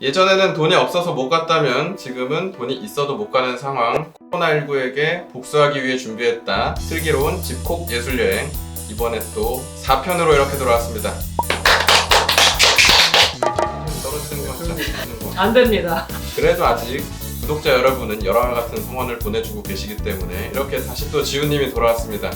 예전에는 돈이 없어서 못 갔다면 지금은 돈이 있어도 못 가는 상황. 코로나19에게 복수하기 위해 준비했다 슬기로운 집콕 예술여행. 이번에 또 4편으로 이렇게 돌아왔습니다. 떨어지는 거 하는 거. 안 됩니다. 그래도 아직 구독자 여러분은 열화와 같은 성원을 보내주고 계시기 때문에 이렇게 다시 또 지훈님이 돌아왔습니다.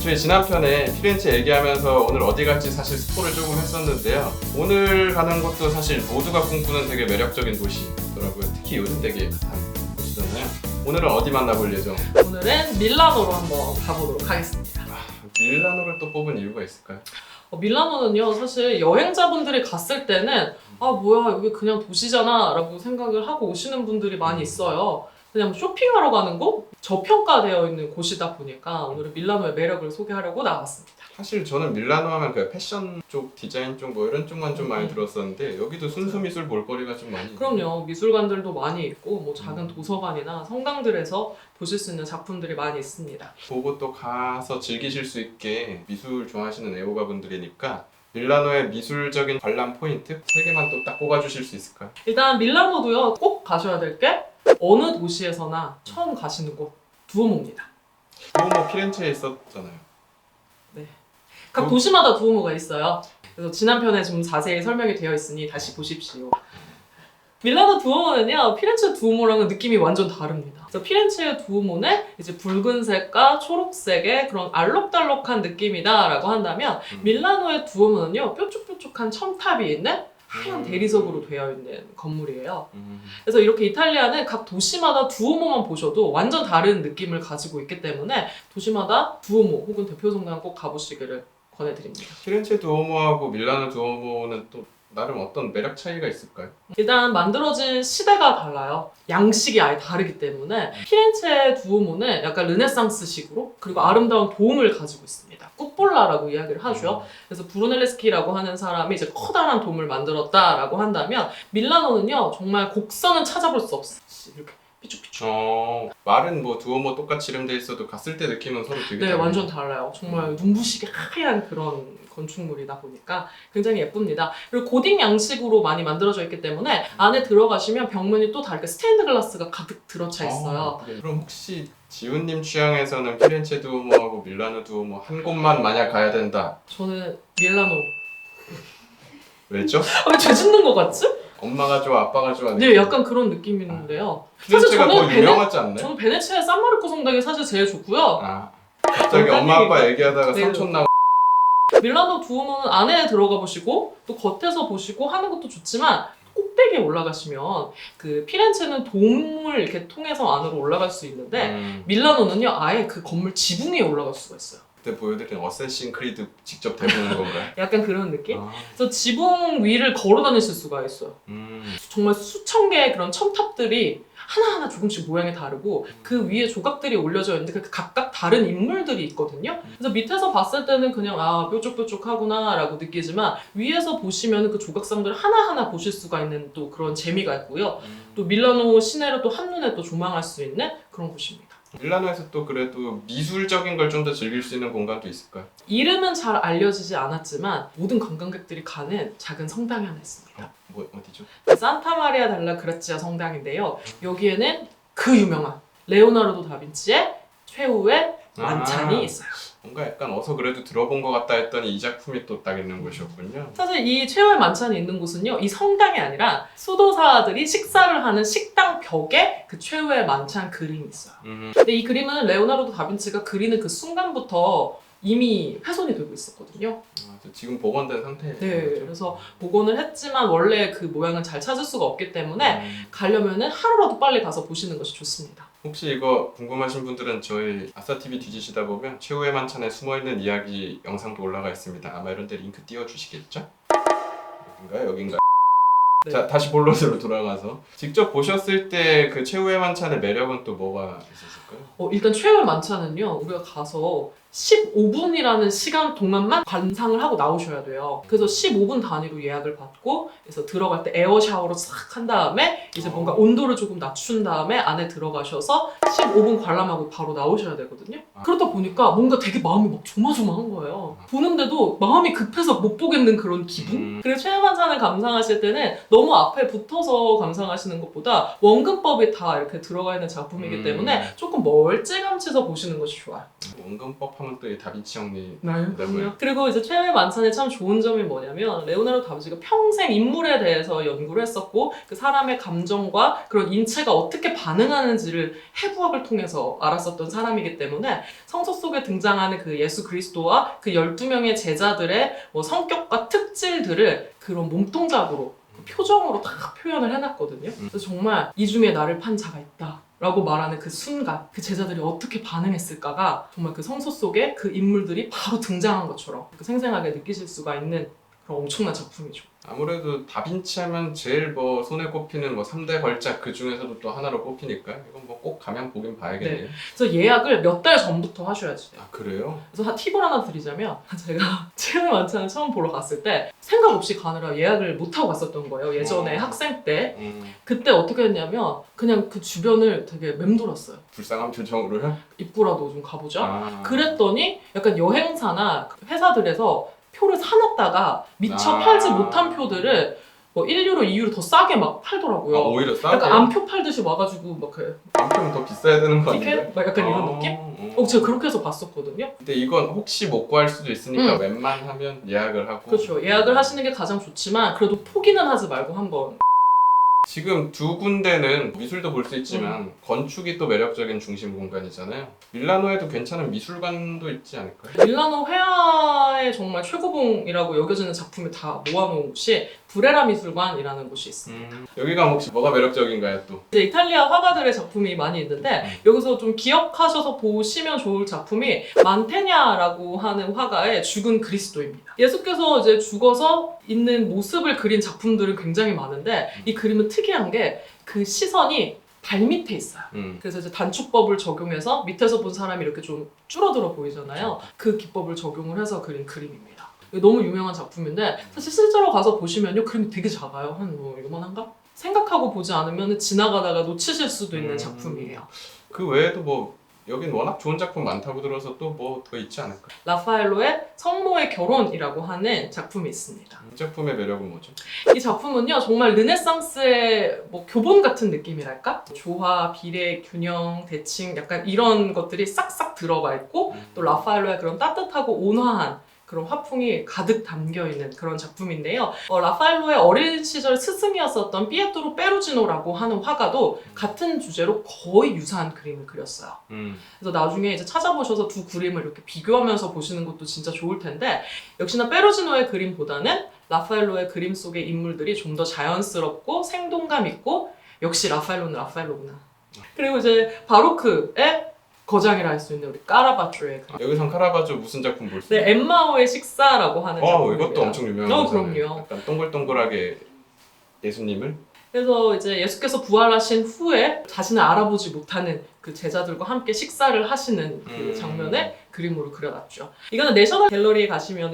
저희 지난 편에 피렌체 얘기하면서 오늘 어디 갈지 사실 스포를 조금 했었는데요. 오늘 가는 곳도 사실 모두가 꿈꾸는 되게 매력적인 도시더라고요. 특히 요즘 되게 핫한 곳이잖아요. 오늘은 어디 만나볼 예정? 오늘은 밀라노로 한번 가보도록 하겠습니다. 밀라노를 또 뽑은 이유가 있을까요? 밀라노는요, 사실 여행자분들이 갔을 때는 뭐야 여기 그냥 도시잖아 라고 생각을 하고 오시는 분들이 많이 있어요. 그냥 쇼핑하러 가는 곳? 저평가되어 있는 곳이다 보니까 오늘은 밀라노의 매력을 소개하려고 나왔습니다. 사실 저는 밀라노 하면 그 패션 쪽, 디자인 쪽 뭐 이런 쪽만 좀 많이 들었었는데 여기도 순수 미술 볼거리가 좀 많이 그럼요. 미술관들도 많이 있고 뭐 작은 도서관이나 성당들에서 보실 수 있는 작품들이 많이 있습니다. 보고 또 가서 즐기실 수 있게 미술 좋아하시는 애호가분들이니까 밀라노의 미술적인 관람 포인트 3개만 또 딱 꼽아주실 수 있을까요? 일단 밀라노도요, 꼭 가셔야 될 게 어느 도시에서나 처음 가시는 곳 두오모입니다. 두오모 피렌체에 있었잖아요. 각 도시마다 두오모가 있어요. 그래서 지난 편에 좀 자세히 설명이 되어 있으니 다시 보십시오. 밀라노 두오모는요, 피렌체 두오모랑은 느낌이 완전 다릅니다. 그래서 피렌체의 두오모는 이제 붉은색과 초록색의 그런 알록달록한 느낌이다라고 한다면 밀라노의 두오모는요, 뾰족뾰족한 첨탑이 있는 하얀 대리석으로 되어 있는 건물이에요. 그래서 이렇게 이탈리아는 각 도시마다 두오모만 보셔도 완전 다른 느낌을 가지고 있기 때문에 도시마다 두오모 혹은 대표 성당 꼭 가보시기를 권해드립니다. 피렌체 두오모하고 밀라노 두오모는 또 나름 어떤 매력 차이가 있을까요? 일단 만들어진 시대가 달라요. 양식이 아예 다르기 때문에 피렌체 두오모는 약간 르네상스식으로 그리고 아름다운 돔을 가지고 있습니다. 꿉볼라라고 이야기를 하죠. 그래서 브루넬레스키라고 하는 사람이 이제 커다란 돔을 만들었다라고 한다면 밀라노는요, 정말 곡선은 찾아볼 수 없어요. 이렇게 삐죽삐죽. 말은 뭐 두오모 똑같이 이름돼 있어도 갔을 때 느낌은 서로 되게 네, 다르네요. 완전 달라요. 정말 눈부시게 하얀 그런 건축물이다 보니까 굉장히 예쁩니다. 그리고 고딕 양식으로 많이 만들어져 있기 때문에 안에 들어가시면 벽면이 또 다르게 스테인드 글라스가 가득 들어차 있어요. 그럼 혹시 지훈님 취향에서는 피렌체 두오모하고 밀라노 두오모 한 곳만 만약 가야 된다. 저는 밀라노. 왜죠? 왜 죄짓는 것 같지? 엄마가 좋아, 아빠가 좋아. 네, 약간 그런 느낌인데요. 피렌체가 더 저는 유명하지 않나요? 저는 베네치아의 산마르코 성당이 사실 제일 좋고요. 갑자기 엄마 아빠 얘기하다가 네. 삼촌 나오. 밀라노 두오모는 안에 들어가 보시고 또 겉에서 보시고 하는 것도 좋지만 꼭대기에 올라가시면 그 피렌체는 돔을 이렇게 통해서 안으로 올라갈 수 있는데 밀라노는요, 아예 그 건물 지붕 위에 올라갈 수가 있어요. 그때 보여드린 어쌔신 크리드 직접 대보는 건가요? 약간 그런 느낌? 그래서 지붕 위를 걸어 다니실 수가 있어요. 정말 수천 개의 그런 첨탑들이 하나하나 조금씩 모양이 다르고 그 위에 조각들이 올려져 있는데 그 각각 다른 인물들이 있거든요. 그래서 밑에서 봤을 때는 그냥 뾰족뾰족하구나 라고 느끼지만 위에서 보시면 그 조각상들 하나하나 보실 수가 있는 또 그런 재미가 있고요. 또 밀라노 시내를 또 한눈에 또 조망할 수 있는 그런 곳입니다. 밀라노에서 또 그래도 미술적인 걸 좀 더 즐길 수 있는 공간도 있을까요? 이름은 잘 알려지지 않았지만 모든 관광객들이 가는 작은 성당이 하나 있습니다. 어디죠? 산타 마리아 델라 그라치아 성당인데요. 여기에는 그 유명한 레오나르도 다빈치의 최후의 만찬이 있어요. 뭔가 약간 어서 그래도 들어본 것 같다 했더니 이 작품이 또 딱 있는 곳이었군요. 사실 이 최후의 만찬이 있는 곳은요, 이 성당이 아니라 수도사들이 식사를 하는 식당 벽에 그 최후의 만찬 그림이 있어요. 근데 이 그림은 레오나르도 다빈치가 그리는 그 순간부터 이미 훼손이 되고 있었거든요. 지금 복원된 상태예요. 네, 그래서 복원을 했지만 원래 그 모양은 잘 찾을 수가 없기 때문에 가려면은 하루라도 빨리 가서 보시는 것이 좋습니다. 혹시 이거 궁금하신 분들은 저희 아싸TV 뒤지시다 보면 최후의 만찬에 숨어있는 이야기 영상도 올라가 있습니다. 아마 이런 데 링크 띄워주시겠죠? 여긴가요? 네. 자, 다시 본론으로 돌아가서 직접 보셨을 때 그 최후의 만찬의 매력은 또 뭐가 있었을까요? 일단 최후의 만찬은요, 우리가 가서 15분이라는 시간 동안만 관상을 하고 나오셔야 돼요. 그래서 15분 단위로 예약을 받고, 그래서 들어갈 때 에어 샤워로 싹 한 다음에 이제 뭔가 온도를 조금 낮춘 다음에 안에 들어가셔서 15분 관람하고 바로 나오셔야 되거든요. 그러다 보니까 뭔가 되게 마음이 막 조마조마한 거예요. 보는데도 마음이 급해서 못 보겠는 그런 기분? 그리고 최해반찬을 감상하실 때는 너무 앞에 붙어서 감상하시는 것보다 원근법이 다 이렇게 들어가 있는 작품이기 때문에 조금 멀찌감치서 보시는 것이 좋아요. 원근법 하면 또 이 다빈치 형님. 네, 그럼요. 그리고 이제 최후의 만찬의 참 좋은 점이 뭐냐면 레오나르도 다빈치가 평생 인물에 대해서 연구를 했었고 그 사람의 감정과 그런 인체가 어떻게 반응하는지를 해부학을 통해서 알았었던 사람이기 때문에 성서 속에 등장하는 그 예수 그리스도와 그 12명의 제자들의 뭐 성격과 특질들을 그런 몸동작으로 표정으로 다 표현을 해놨거든요. 그래서 정말 이 중에 나를 판 자가 있다 라고 말하는 그 순간 그 제자들이 어떻게 반응했을까가 정말 그 성서 속에 그 인물들이 바로 등장한 것처럼 생생하게 느끼실 수가 있는 그런 엄청난 작품이죠. 아무래도 다빈치 하면 제일 뭐 손에 꼽히는 뭐 3대 걸작 그 중에서도 또 하나로 꼽히니까 이건 뭐 꼭 가면 보긴 봐야겠네요. 그래서 예약을 몇 달 전부터 하셔야지 돼요. 아 그래요? 그래서 팁을 하나 드리자면 제가 최후의 만찬을 처음 보러 갔을 때 생각 없이 가느라 예약을 못하고 갔었던 거예요. 예전에 학생 때. 그때 어떻게 했냐면 그냥 그 주변을 되게 맴돌았어요. 불쌍한 표정으로요? 입구라도 좀 가보자. 아. 그랬더니 약간 여행사나 회사들에서 표를 사놨다가 미처 아. 팔지 못한 표들을 뭐 1유로, 2유로 더 싸게 막 팔더라고요. 아, 오히려 싸게? 약간 안표 팔듯이 와가지고 막 그 안표는 더 비싸야 되는 거 아닌가요? 티켓? 막 약간 이런 느낌? 제가 그렇게 해서 봤었거든요. 근데 이건 혹시 못 구할 수도 있으니까 웬만하면 예약을 하고. 그렇죠. 예약을 하시는 게 가장 좋지만 그래도 포기는 하지 말고 한번. 지금 두 군데는 미술도 볼 수 있지만 건축이 또 매력적인 중심 공간이잖아요. 밀라노에도 괜찮은 미술관도 있지 않을까요? 밀라노 회화의 정말 최고봉이라고 여겨지는 작품을 다 모아놓은 곳이 브레라 미술관이라는 곳이 있습니다. 여기가 혹시 뭐가 매력적인가요 또? 이제 이탈리아 화가들의 작품이 많이 있는데 여기서 좀 기억하셔서 보시면 좋을 작품이 만테냐라고 하는 화가의 죽은 그리스도입니다. 예수께서 이제 죽어서 있는 모습을 그린 작품들은 굉장히 많은데 이 그림은 특이한 게 그 시선이 발 밑에 있어요. 그래서 이제 단축법을 적용해서 밑에서 본 사람이 이렇게 좀 줄어들어 보이잖아요. 그 기법을 적용을 해서 그린 그림입니다. 너무 유명한 작품인데 사실 실제로 가서 보시면요 그림이 되게 작아요. 한 뭐 요만한가? 생각하고 보지 않으면 지나가다가 놓치실 수도 있는 작품이에요. 그 외에도 뭐 여긴 워낙 좋은 작품 많다고 들어서 또 뭐 더 있지 않을까? 라파엘로의 성모의 결혼이라고 하는 작품이 있습니다. 이 작품의 매력은 뭐죠? 이 작품은요 정말 르네상스의 뭐 교본 같은 느낌이랄까? 조화, 비례, 균형, 대칭 약간 이런 것들이 싹싹 들어가 있고 또 라파엘로의 그런 따뜻하고 온화한 그런 화풍이 가득 담겨있는 그런 작품인데요. 라파엘로의 어린 시절 스승이었었던 피에트로 페루지노라고 하는 화가도 같은 주제로 거의 유사한 그림을 그렸어요. 그래서 나중에 이제 찾아보셔서 두 그림을 이렇게 비교하면서 보시는 것도 진짜 좋을 텐데 역시나 페루지노의 그림보다는 라파엘로의 그림 속의 인물들이 좀 더 자연스럽고 생동감 있고 역시 라파엘로는 라파엘로구나. 그리고 이제 바로크의 거장이라 할 수 있는 우리 카라바초의 그림. 여기선 카라바조 무슨 작품 볼 수 네, 있어요? 엠마오의 식사라고 하는 작품입니다. 이것도 엄청 유명한 거잖아요. 그럼요. 약간 동글동글하게 예수님을 그래서 이제 예수께서 부활하신 후에 자신을 알아보지 못하는 그 제자들과 함께 식사를 하시는 그 장면을 그림으로 그려놨죠. 이거는 내셔널 갤러리에 가시면은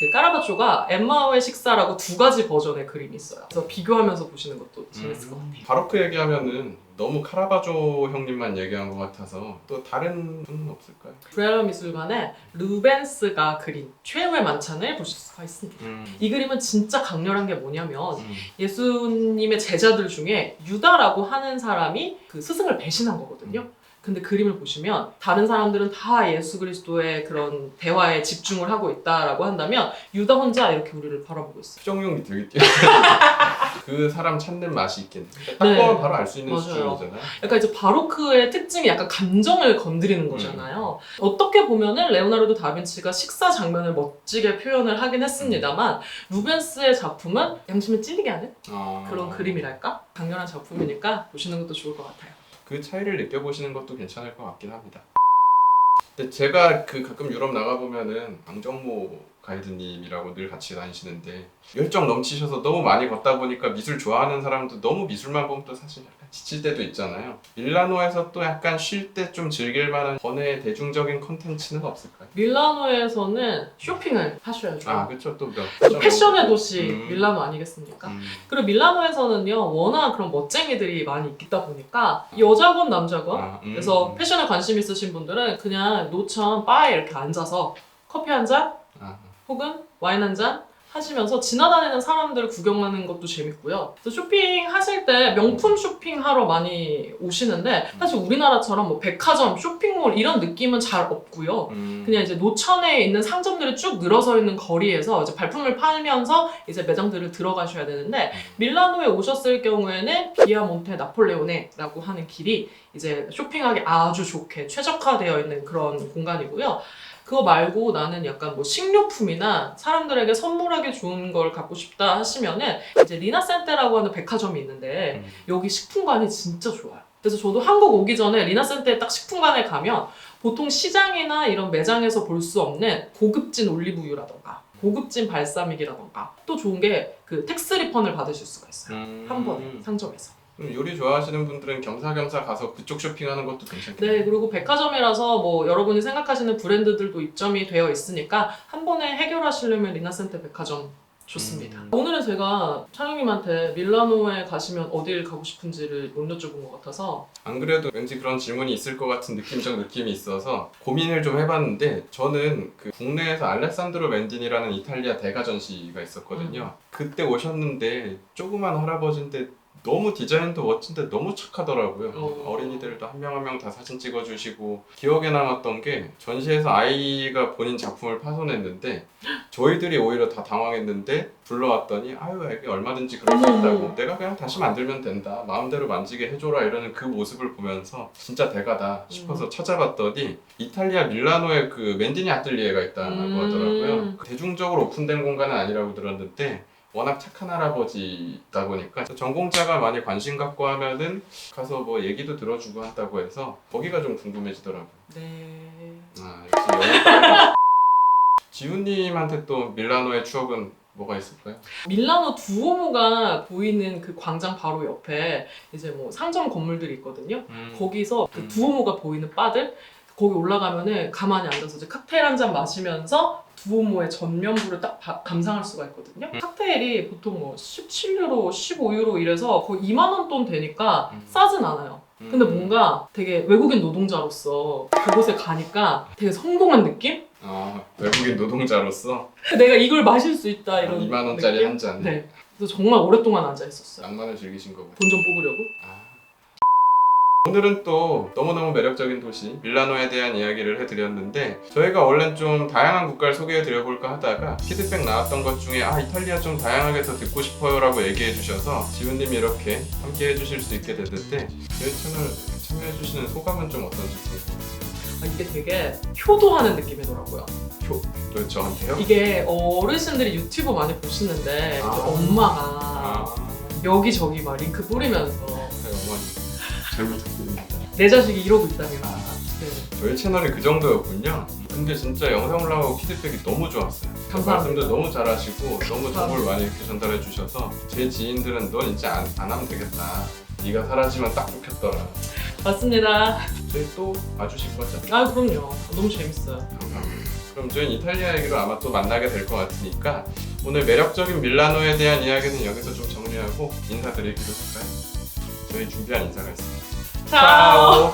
그 카라바초가 엠마오의 식사라고 두 가지 버전의 그림이 있어요. 그래서 비교하면서 보시는 것도 재밌을 것 같아요. 바로크 얘기하면은 너무 카라바조 형님만 얘기한 것 같아서 또 다른 분은 없을까요? 브레라 미술관에 루벤스가 그린 최후의 만찬을 보실 수가 있습니다. 이 그림은 진짜 강렬한 게 뭐냐면 예수님의 제자들 중에 유다라고 하는 사람이 그 스승을 배신한 거거든요. 근데 그림을 보시면 다른 사람들은 다 예수 그리스도의 그런 대화에 집중을 하고 있다라고 한다면 유다 혼자 이렇게 우리를 바라보고 있어요. 표정력이 되게 뛰어. 그 사람 찾는 맛이 있겠네. 딱 네. 보면 바로 알 수 있는 맞아요. 수준이잖아요. 약간 이제 바로크의 특징이 약간 감정을 건드리는 거잖아요. 어떻게 보면은 레오나르도 다빈치가 식사 장면을 멋지게 표현을 하긴 했습니다만 루벤스의 작품은 양심을 찔리게 하는 그런 그림이랄까? 강렬한 작품이니까 보시는 것도 좋을 것 같아요. 그 차이를 느껴보시는 것도 괜찮을 것 같긴 합니다. 근데 제가 그 가끔 유럽 나가보면은 방정모 가이드님이라고 늘 같이 다니시는데 열정 넘치셔서 너무 많이 걷다 보니까 미술 좋아하는 사람도 너무 미술만 보면 또 사실 약간 지칠 때도 있잖아요. 밀라노에서 또 약간 쉴 때 좀 즐길 만한 번외 대중적인 컨텐츠는 없을까요? 밀라노에서는 쇼핑을 하셔야죠. 아 그쵸 또 또 패션의 도시 밀라노 아니겠습니까? 음. 그리고 밀라노에서는요 워낙 그런 멋쟁이들이 많이 있다 보니까 여자건 남자건 그래서 패션에 관심 있으신 분들은 그냥 노천 바에 이렇게 앉아서 커피 한 잔 혹은 와인 한 잔 하시면서 지나다니는 사람들을 구경하는 것도 재밌고요. 그래서 쇼핑하실 때 명품 쇼핑하러 많이 오시는데 사실 우리나라처럼 뭐 백화점, 쇼핑몰 이런 느낌은 잘 없고요. 그냥 이제 노천에 있는 상점들이 쭉 늘어서 있는 거리에서 이제 발품을 팔면서 이제 매장들을 들어가셔야 되는데 밀라노에 오셨을 경우에는 비아몬테 나폴레오네라고 하는 길이 이제 쇼핑하기 아주 좋게 최적화되어 있는 그런 공간이고요. 그거 말고 나는 약간 뭐 식료품이나 사람들에게 선물하기 좋은 걸 갖고 싶다 하시면은 이제 리나센테라고 하는 백화점이 있는데 여기 식품관이 진짜 좋아요. 그래서 저도 한국 오기 전에 리나센테 딱 식품관에 가면 보통 시장이나 이런 매장에서 볼 수 없는 고급진 올리브유라던가 고급진 발사믹이라던가 또 좋은 게 그 텍스 리펀을 받으실 수가 있어요. 한 번에 상점에서. 요리 좋아하시는 분들은 겸사겸사 가서 그쪽 쇼핑하는 것도 괜찮겠네요. 네, 그리고 백화점이라서 뭐 여러분이 생각하시는 브랜드들도 입점이 되어 있으니까 한 번에 해결하시려면 리나센테 백화점 좋습니다. 오늘은 제가 차영님한테 밀라노에 가시면 어딜 가고 싶은지를 못 여쭤본 것 같아서 안 그래도 왠지 그런 질문이 있을 것 같은 느낌적 느낌이 있어서 고민을 좀 해봤는데 저는 그 국내에서 알레산드로 맨딘이라는 이탈리아 대가 전시가 있었거든요. 그때 오셨는데 조그만 할아버지인데 너무 디자인도 멋진데 너무 착하더라고요. 어린이들도 한 명 한 명 다 사진 찍어주시고 기억에 남았던 게 전시에서 아이가 본인 작품을 파손했는데 저희들이 오히려 다 당황했는데 불러왔더니 아유 애기 얼마든지 그럴 수 있다고 내가 그냥 다시 만들면 된다 마음대로 만지게 해줘라 이러는 그 모습을 보면서 진짜 대가다 싶어서 찾아봤더니 이탈리아 밀라노에 그 맨디니 아틀리에가 있다고 하더라고요. 대중적으로 오픈된 공간은 아니라고 들었는데 워낙 착한 할아버지다 보니까 전공자가 많이 관심 갖고 하면은 가서 뭐 얘기도 들어주고 한다고 해서 거기가 좀 궁금해지더라고요. 네. 아 역시 영화 지훈님한테 또 밀라노의 추억은 뭐가 있을까요? 밀라노 두오모가 보이는 그 광장 바로 옆에 이제 뭐 상점 건물들이 있거든요. 거기서 그 두오모가 보이는 바들 거기 올라가면은 가만히 앉아서 이제 칵테일 한 잔 마시면서 두오모의 전면부를 딱 감상할 수가 있거든요. 칵테일이 보통 뭐 17유로, 15유로 이래서 거의 2만 원 돈 되니까 싸진 않아요. 근데 뭔가 되게 외국인 노동자로서 그곳에 가니까 되게 성공한 느낌? 아 외국인 노동자로서 내가 이걸 마실 수 있다 이런 2만 원짜리 느낌? 한 잔. 네. 그래서 정말 오랫동안 앉아 있었어요. 낭만을 즐기신 거고. 돈 좀 뽑으려고. 오늘은 또 너무너무 매력적인 도시 밀라노에 대한 이야기를 해드렸는데 저희가 원래는 좀 다양한 국가를 소개해드려볼까 하다가 피드백 나왔던 것 중에 아 이탈리아 좀 다양하게 더 듣고 싶어요 라고 얘기해주셔서 지훈님이 이렇게 함께 해주실 수 있게 됐는데 저희 채널 참여해주시는 소감은 좀 어떤지 궁금해요. 이게 되게 효도하는 느낌이더라고요. 왜 저한테요? 이게 어르신들이 유튜브 많이 보시는데 이제 엄마가 여기저기 막 링크 뿌리면서 네, 어머니 잘 부탁드립니다. 내 자식이 이러고 있다면 네. 저희 채널이 그 정도였군요. 근데 진짜 영상 올라오고 피드백이 너무 좋았어요. 감사합니다. 말씀도 너무 잘하시고 너무 정보를 많이 이렇게 전달해 주셔서 제 지인들은 넌 이제 안 하면 되겠다. 네가 사라지면 딱 좋겠더라. 맞습니다. 저희 또 와주실 거죠? 아 그럼요. 너무 재밌어요. 감사합니다. 그럼 저희는 이탈리아 얘기로 아마 또 만나게 될 것 같으니까 오늘 매력적인 밀라노에 대한 이야기는 여기서 좀 정리하고 인사드리기로 할까요? 저희 준비한 인사가 있습니다. 차오.